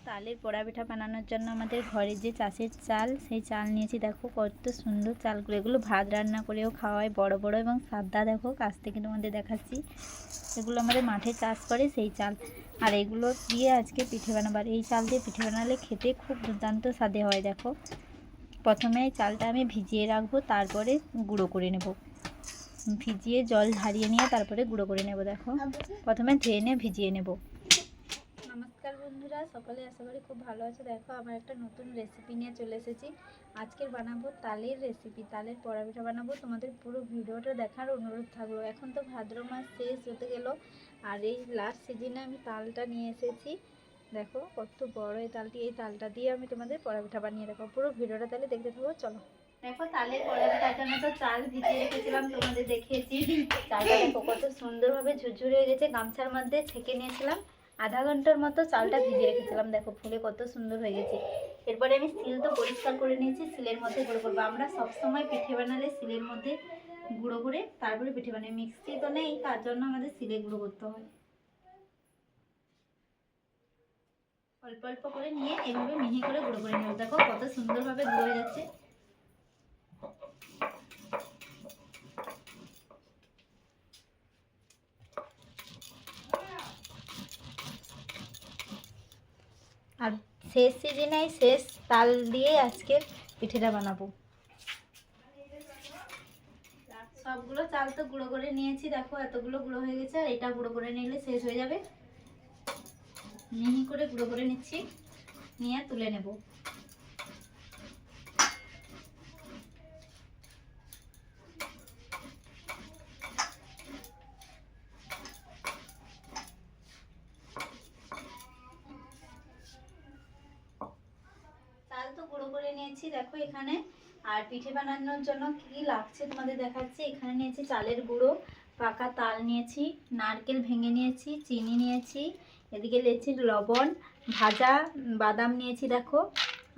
তালের পোড়া পিঠা বানানোর জন্য আমাদের ঘরে যে চাষের চাল, সেই চাল নিয়েছি। দেখো কত সুন্দর চালগুলো, এগুলো ভাত রান্না করেও খাওয়ায়, বড় বড় এবং সাদা। দেখো কাছ থেকে তোমাদের দেখাচ্ছি, এগুলো আমাদের মাঠে চাষ করে সেই চাল। আর এগুলো দিয়ে আজকে পিঠে বানাবো। আর এই চাল দিয়ে পিঠে বানালে খেতে খুব দুর্দান্ত স্বাদে হয়। দেখো প্রথমে এই চালটা আমি ভিজিয়ে রাখবো, তারপরে গুঁড়ো করে নেব। ভিজিয়ে জল ঝারিয়ে নিয়ে তারপরে গুঁড়ো করে নেব। দেখো প্রথমে ধুয়ে নিয়ে ভিজিয়ে নেব। নমস্কার বন্ধুরা, সকলে আশা করি খুব ভালো আছে। দেখো আমার একটা নতুন রেসিপি নিয়ে চলে এসেছি। আজকের বানাবো তালের রেসিপি, তালের পোড়া পিঠা বানাবো। তোমাদের পুরো ভিডিওটা দেখার অনুরোধ থাকলো। এখন তো ভাদ্র মাস শেষ হতে গেল, আর এই লাস্ট সিজনে আমি তালটা নিয়ে এসেছি। দেখো কত বড় এই তালটি, এই তালটা দিয়ে আমি তোমাদের পোড়া পিঠা বানিয়ে দেখাবো। পুরো ভিডিওটা তাহলে দেখতে থাকবো, চলো। দেখো তালের পোড়া পিঠার জন্য তো চাল ভিজিয়ে রেখেছিলাম, তোমাদের দেখিয়েছি। চালটা দেখো কত সুন্দরভাবে ঝুরঝুরে হয়ে গেছে, গামছার মধ্যে ছেঁকে নিয়েছিলাম। আধা ঘন্টার মতো চালটা ভিজিয়ে রেখেছিলাম। দেখো ফুলে কত সুন্দর হয়ে গেছে। এরপরে আমি সিল তো পরিষ্কার করে নিয়েছি, সিলের মধ্যে গুঁড়ো করবো। আমরা সবসময় পিঠে বানালে সিলের মধ্যে গুঁড়ো করে তারপরে পিঠে বানাই। মিক্সি তো নেই, তার জন্য আমাদের সিলে গুঁড়ো করতে হয়। অল্প অল্প করে নিয়ে এভাবে মিহি করে গুঁড়ো করে নেব। দেখো কত সুন্দরভাবে গুঁড়ো হয়ে যাচ্ছে। আর শেষ সিজনে শেষ তাল দিয়ে আজকে পিঠেটা বানাবো। সবগুলো চাল তো গুঁড়ো করে নিয়েছি। দেখো এতগুলো গুঁড়ো হয়ে গেছে, আর এটা গুঁড়ো করে নিলে শেষ হয়ে যাবে। মিহি করে গুঁড়ো করে নিচ্ছি, নিয়ে তুলে নেব। চাল তো গুঁড়ো করে নিয়েছি দেখো এখানে। আর পিঠে বানানোর জন্য কি লাগছে তোমাদের দেখাচ্ছি। এখানে নিয়েছি চালের গুঁড়ো, পাকা তাল নিয়েছি, নারকেল ভেঙে নিয়েছি, চিনি নিয়েছি, এদিকে নিয়েছি লবণ, ভাজা বাদাম নিয়েছি দেখো,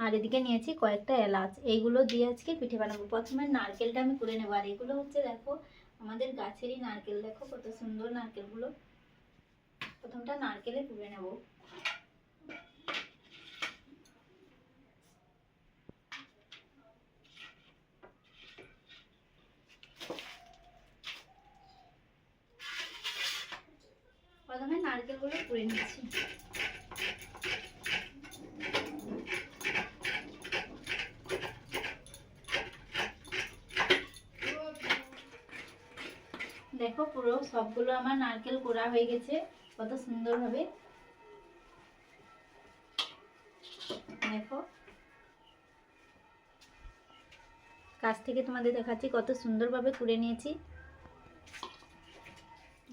আর এদিকে নিয়েছি কয়েকটা এলাচ। এইগুলো দিয়ে আজকে পিঠে বানাবো। প্রথমে নারকেলটা আমি কুড়ে নেবো। আর এগুলো হচ্ছে দেখো আমাদের গাছেরই নারকেল। দেখো কত সুন্দর নারকেলগুলো। প্রথমটা নারকেলে কুড়ে নেবো। প্রথমে নারকেলগুলো কুড়ে নিচ্ছি। দেখো পুরো সবগুলো আমার নারকেল কোড়া হয়ে গেছে কত সুন্দরভাবে। দেখো কাছ থেকে তোমাদের দেখাচ্ছি কত সুন্দরভাবে কুড়ে নিয়েছি,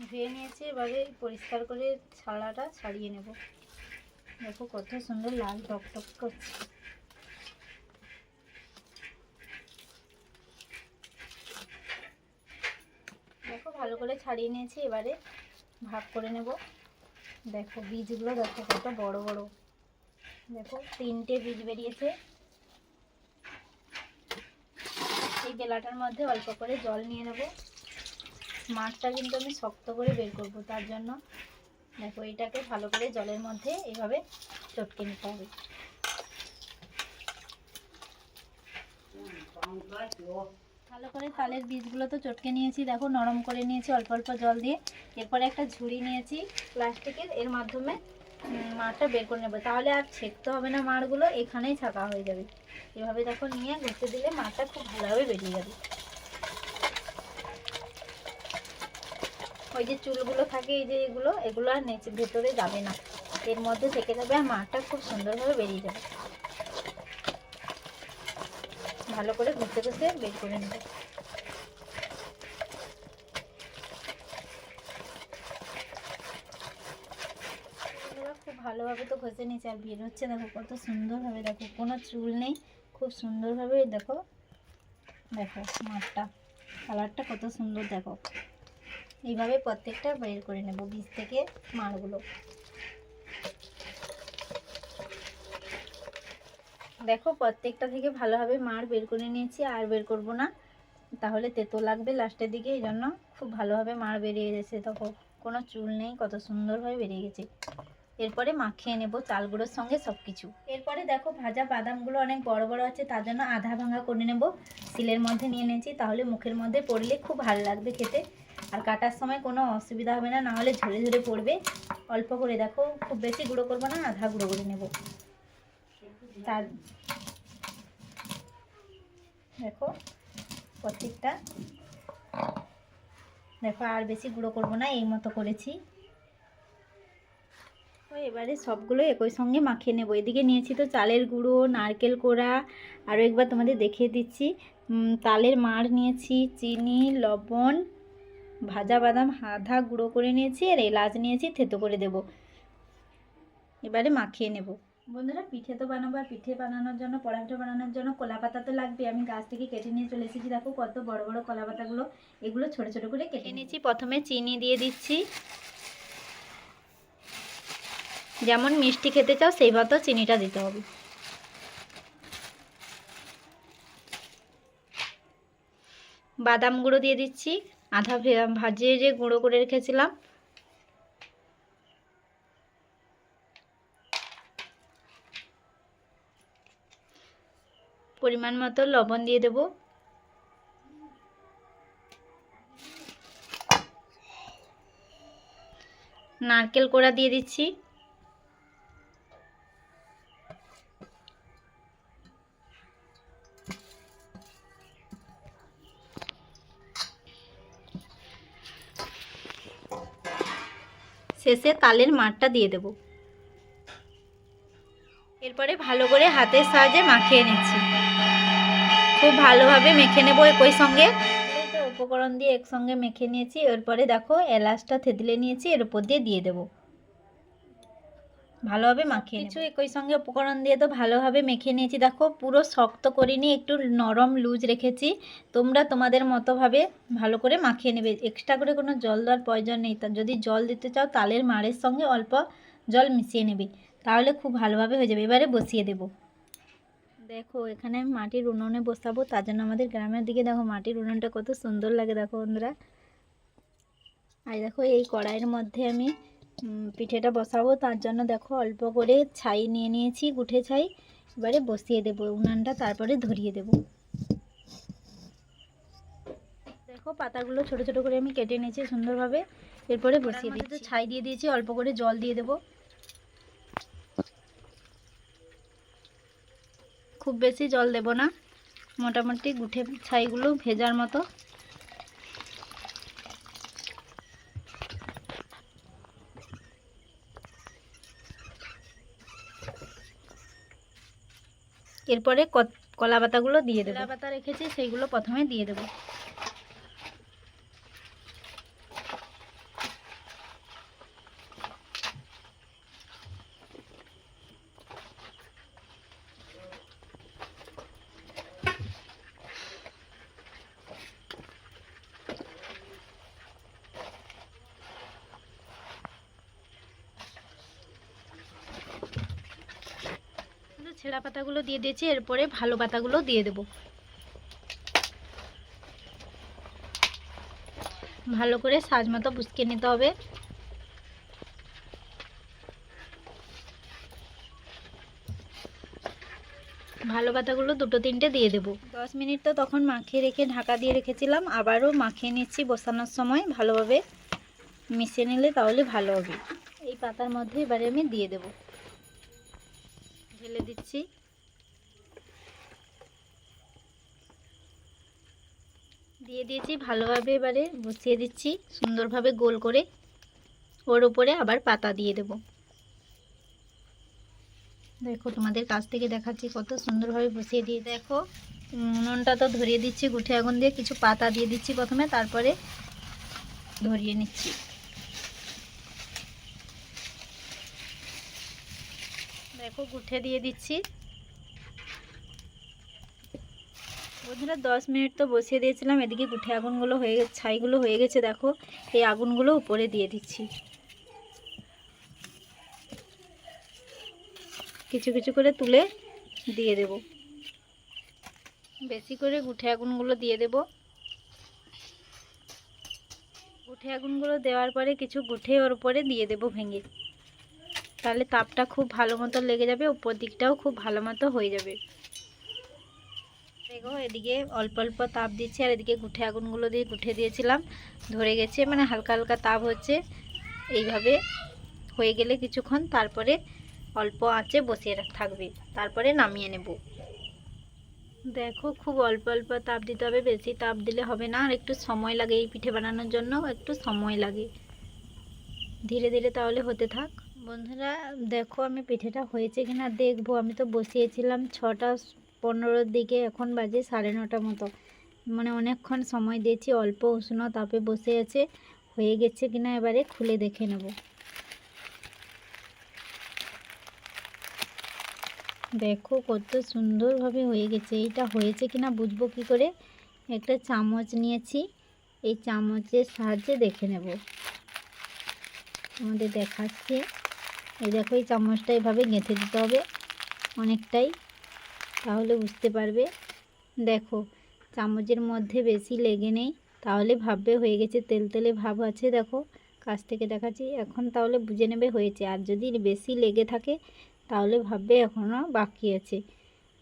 ধুয়ে নিয়েছি। এবারে পরিষ্কার করে ছাড়াটা ছাড়িয়ে নেব। দেখো কত সুন্দর লাল টকটক করছে। দেখো ভালো করে ছাড়িয়ে নিয়েছি, এবারে ভাগ করে নেব। দেখো বীজগুলো দেখো কত বড় বড়। দেখো 3টে বীজ বেরিয়েছে। এই বেলাটার মধ্যে অল্প করে জল নিয়ে নেব। মাঠটা কিন্তু আমি শক্ত করে বের করব, তার জন্য দেখো এটাকে ভালো করে জলের মধ্যে এইভাবে চটকে নিতে হবে। ভালো করে তালের বীজগুলো তো চটকে নিয়েছি, দেখো নরম করে নিয়েছি অল্প অল্প জল দিয়ে। এরপরে একটা ঝুড়ি নিয়েছি প্লাস্টিকের, এর মাধ্যমে মাঠটা বের করে নেবো। তাহলে আর ছেঁকতে হবে না, মাড়গুলো এখানেই ছাকা হয়ে যাবে। এভাবে দেখো নিয়ে ঘুরতে দিলে মাঠটা খুব ভালোভাবে বেরিয়ে যাবে। ওই যে চুলগুলো থাকে, এই যে এগুলো আর নিচে ভেতরে যাবে না, এর মধ্যে থেকে যাবে, আর মাঠটা খুব সুন্দরভাবে বেরিয়ে যাবে। ভালো করে ঘুরতে ঘুরতে বের করে নেবে। খুব ভালোভাবে তো ঘষে নিয়েছে, আর বের হচ্ছে দেখো কত সুন্দরভাবে। দেখো কোনো চুল নেই, খুব সুন্দরভাবে দেখো। দেখো মাঠটা কালারটা কত সুন্দর। দেখো এইভাবে প্রত্যেকটা বের করে নেব বীজ থেকে মাড়গুলো। দেখো প্রত্যেকটা থেকে ভালোভাবে মাড় বের করে নিয়েছি, আর বের করব না, তাহলে তেতো লাগবে লাস্টের দিকে। এই জন্য খুব ভালোভাবে মাড় বেরিয়ে গেছে। দেখো কোনো চুল নেই, কত সুন্দরভাবে বেরিয়ে গেছে। এরপরে মাখিয়ে নেব চাল গুঁড়োর সঙ্গে সব কিছু। এরপরে দেখো ভাজা বাদামগুলো অনেক বড় বড় আছে, তার জন্য আধা ভাঙা করে নেব, শিলের মধ্যে নিয়ে নিয়েছি, তাহলে মুখের মধ্যে পড়লে খুব ভালো লাগবে খেতে, আর কাটার সময় কোনো অসুবিধা হবে না, নাহলে ঝরে ঝরে পড়বে। অল্প করে দেখো, খুব বেশি গুঁড়ো করবো না, আধা গুঁড়ো করে নেব। তার দেখো প্রত্যেকটা দেখো, আর বেশি গুঁড়ো করবো না, এই মতো করেছি। তো এবারে সবগুলো একই সঙ্গে মাখিয়ে নেব। এদিকে নিয়েছি তো চালের গুঁড়ো, নারকেল কোড়া, আরও একবার তোমাদের দেখিয়ে দিচ্ছি, তালের মাড় নিয়েছি, চিনি, লবণ, ভাজা বাদাম আধা গুঁড়ো করে নিয়েছি, আর এলাচ নিয়েছি, থেতো করে দেব। এবারে মাখিয়ে নেব। বন্ধুরা, পিঠে তো বানাবো, আর পিঠে বানানোর জন্য, পড়া পিঠে বানানোর জন্য কলা পাতা তো লাগবে। আমি গাছ থেকে কেটে নিয়ে চলে এসেছি, দেখো কত বড় বড় কলা পাতাগুলো, এগুলো ছোট ছোট করে কেটে নিয়েছি। প্রথমে চিনি দিয়ে দিচ্ছি, যেমন মিষ্টি খেতে চাও সেই মতো চিনিটা দিতে হবে। বাদাম গুঁড়ো দিয়ে দিচ্ছি, আধা ভাজিয়ে যে গুঁড়ো করে রেখেছিলাম। পরিমাণ মতো লবণ দিয়ে দেব। নারকেল কোড়া দিয়ে দিচ্ছি। শেষে তালের মাড়টা দিয়ে দেব। এরপরে ভালো করে হাতের সাহায্যে মাখিয়ে নিচ্ছি। খুব ভালোভাবে মেখে নেব একই সঙ্গে। এই তো উপকরণ দিয়ে একসঙ্গে মেখে নিয়েছি। এরপরে দেখো এলাচটা থেতলে নিয়েছি, এর উপর দিয়ে দেব। ভালোভাবে মাখিয়ে কিছু একই সঙ্গে উপকরণ দিয়ে তো ভালোভাবে মেখে নিয়েছি। দেখো পুরো শক্ত করিনি, একটু নরম লুজ রেখেছি। তোমরা তোমাদের মতোভাবে ভালো করে মাখিয়ে নেবে, এক্সট্রা করে কোনো জল দেওয়ার প্রয়োজন নেই। যদি জল দিতে চাও তালের মাড়ের সঙ্গে অল্প জল মিশিয়ে নেবে, তাহলে খুব ভালোভাবে হয়ে যাবে। এবারে বসিয়ে দেব। দেখো এখানে আমি মাটির উনুনে বসাবো, তার জন্য আমাদের গ্রামের দিকে দেখো মাটির উনুনটা কত সুন্দর লাগে দেখো বন্ধুরা। আর দেখো এই কড়াইয়ের মধ্যে আমি পিঠেটা বসাবো, তার জন্য দেখো অল্প করে ছাই নিয়ে নিয়েছি, গুঠে ছাই। এবারে বসিয়ে দেব উনানটা, তারপরে ধরিয়ে দেব। দেখো পাতাগুলো ছোট ছোট করে আমি কেটে নিয়েছি সুন্দরভাবে। এরপরে বসিয়ে দিচ্ছি, ছাই দিয়ে দিয়েছি, অল্প করে জল দিয়ে দেব। খুব বেশি জল দেব না, মোটামুটি গুঠে ছাইগুলো ভেজার মতো। এরপরে কলা পাতাগুলো দিয়ে দেবো। কলা পাতা রেখেছি সেইগুলো প্রথমে দিয়ে দেবো। ছেঁড়া পাতাগুলো দিয়ে দিয়েছি, এরপরে ভালো পাতাগুলো দিয়ে দেব। ভালো করে সাজ মতো বুঝকে নিতে হবে। ভালো পাতাগুলো দুটো তিনটে দিয়ে দেব। 10 মিনিট তো তখন মাখিয়ে রেখে ঢাকা দিয়ে রেখেছিলাম, আবারও মাখিয়ে নিচ্ছি বসানোর সময়। ভালোভাবে মিশিয়ে নিলে তাহলে ভালো হবে। এই পাতার মধ্যে এবারে আমি দিয়ে দেব, ঢেলে দিচ্ছি। দিয়ে দিয়েছি ভালোভাবে, এবারে বসিয়ে দিচ্ছি সুন্দরভাবে গোল করে। ওর উপরে আবার পাতা দিয়ে দেব। দেখো তোমাদের কাছ থেকে দেখাচ্ছি কত সুন্দরভাবে বসিয়ে দিয়ে। দেখো উনুনটা তো ধরিয়ে দিচ্ছি গুঠে আগুন দিয়ে, কিছু পাতা দিয়ে দিচ্ছি প্রথমে, তারপরে ধরিয়ে নিচ্ছি। দেখো গুঠে দিয়ে দিচ্ছি। বন্ধুরা 10 মিনিট তো বসিয়ে দিয়েছিলাম, এদিকে গুঠে আগুনগুলো হয়ে গেছে, ছাইগুলো হয়ে গেছে। দেখো এই আগুনগুলো উপরে দিয়ে দিচ্ছি, কিছু কিছু করে তুলে দিয়ে দেব। বেশি করে গুঠে আগুনগুলো দিয়ে দেব। গুঠে আগুনগুলো দেওয়ার পরে কিছু গুঠে ওর উপরে দিয়ে দেব ভেঙে। তাহলে তাপটা খুব ভালো মতো লেগে যাবে, উপর দিকটাও খুব ভালো মতো হয়ে যাবে। দেখো এদিকে অল্প অল্প তাপ দিচ্ছি, আর এদিকে গুঠে আগুনগুলো দিয়ে গুঠে দিয়েছিলাম, ধরে গেছে, মানে হালকা হালকা তাপ হচ্ছে। এইভাবে হয়ে গেলে কিছুক্ষণ তারপরে অল্প আঁচে বসিয়ে থাকবে, তারপরে নামিয়ে নেব। দেখো খুব অল্প অল্প তাপ দিতে হবে, বেশি তাপ দিলে হবে না, আর একটু সময় লাগে এই পিঠে বানানোর জন্য, একটু সময় লাগে, ধীরে ধীরে তাহলে হতে থাক। বন্ধুরা দেখো আমি পিঠেটা হয়েছে কিনা দেখবো। আমি তো বসিয়েছিলাম 6:15 দিকে, এখন বাজে 9:30 মতো, মানে অনেকক্ষণ সময় দিয়েছি, অল্প উষ্ণ তাপে বসে আছে। হয়ে গেছে কিনা এবারে খুলে দেখে নেব। দেখো কত সুন্দরভাবে হয়ে গেছে। এইটা হয়েছে কিনা বুঝবো কি করে? একটা চামচ নিয়েছি, এই চামচের সাহায্যে দেখে নেব। আমাদের দেখাচ্ছে, এই দেখো এই চামচটা এভাবে গেঁথে দিতে হবে অনেকটাই, তাহলে বুঝতে পারবে। দেখো চামচের মধ্যে বেশি লেগে নেই, তাহলে ভাববে হয়ে গেছে, তেল তেলে ভাব আছে। দেখো কাছ থেকে দেখাচ্ছি, এখন তাহলে বুঝে নেবে হয়েছে। আর যদি বেশি লেগে থাকে তাহলে ভাববে এখনও বাকি আছে।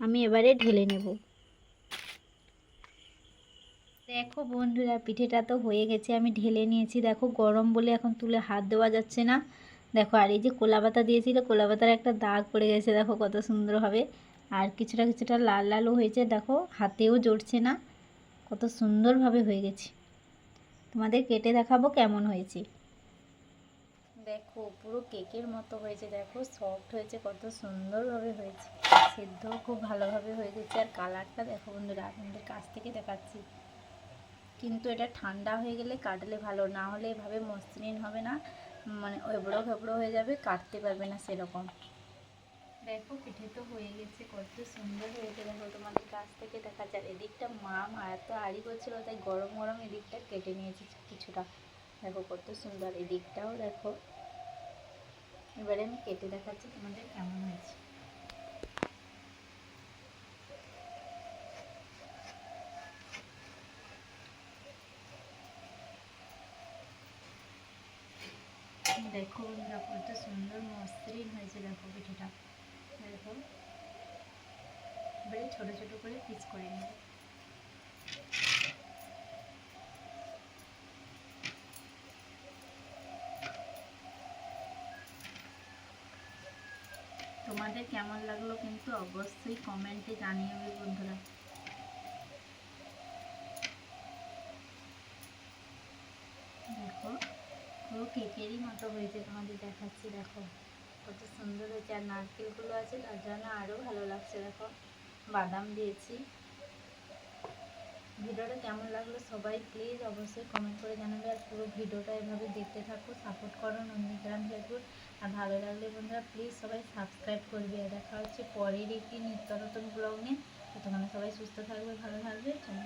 আমি এবারে ঢেলে নেব। দেখো বন্ধুরা পিঠেটা তো হয়ে গেছে, আমি ঢেলে নিয়েছি। দেখো গরম বলে এখন তুলে হাত দেওয়া যাচ্ছে না। দেখো আর এই যে কলা পাতা দিয়েছিল, কলা পাতার একটা দাগ পড়ে গেছে, দেখো কত সুন্দরভাবে। আর কিছুটা কিছুটা লাল লালও হয়েছে, দেখো হাতেও জড়ছে না, কত সুন্দরভাবে হয়ে গেছে। তোমাদের কেটে দেখাবো কেমন হয়েছে। দেখো পুরো কেকের মতো হয়েছে, দেখো সফট হয়েছে, কত সুন্দরভাবে হয়েছে, সেদ্ধও খুব ভালোভাবে হয়ে গেছে। আর কালারটা দেখো বন্ধুরা, আপনাদের কাছ থেকে দেখাচ্ছি, কিন্তু এটা ঠান্ডা হয়ে গেলে কাটলে ভালো, না হলে এভাবে মসৃণ হবে না, মানে এবড়ো খেবড়ো হয়ে যাবে, কাটতে পারবে না সেরকম। দেখো পিঠে তো হয়ে গেছে, কত সুন্দর হয়েছে। দেখো তোমাদের কাছ থেকে দেখা যায়, এদিকটা মা এত আড়ি করছিল, তাই গরম গরম এদিকটা কেটে নিয়েছি কিছুটা। দেখো কত সুন্দর, এদিকটাও দেখো। এবারে আমি কেটে দেখাচ্ছি তোমাদের কেমন হয়েছে। দেখো বন্ধুরা কত সুন্দর মসৃণ হয়েছে, দেখো পিঠেটা। দেখো এবারে ছোটো ছোটো করে পিস করে নেব। তোমাদের কেমন লাগলো কিন্তু অবশ্যই কমেন্টে জানিয়ে বন্ধুরা। দেখো পুরো কেকেরই মতো হয়েছে, তোমাদের দেখাচ্ছি। দেখো কত সুন্দর হয়েছে, আর নারকেলগুলো আছে তার জন্য আরও ভালো লাগছে। দেখো বাদাম দিয়েছি। ভিডিওটা কেমন লাগলো সবাই প্লিজ অবশ্যই কমেন্ট করে জানাবে, আর পুরো ভিডিওটা এভাবে দেখতে থাকো, সাপোর্ট করো নন্দীগ্রাম ফেসবুক। আর ভালো লাগলে বন্ধুরা প্লিজ সবাই সাবস্ক্রাইব করবে। দেখা হচ্ছে পরের একটি নিত্য নতুন ব্লগ নিয়ে। ততক্ষণে সবাই সুস্থ থাকবে, ভালো থাকবে, চলো।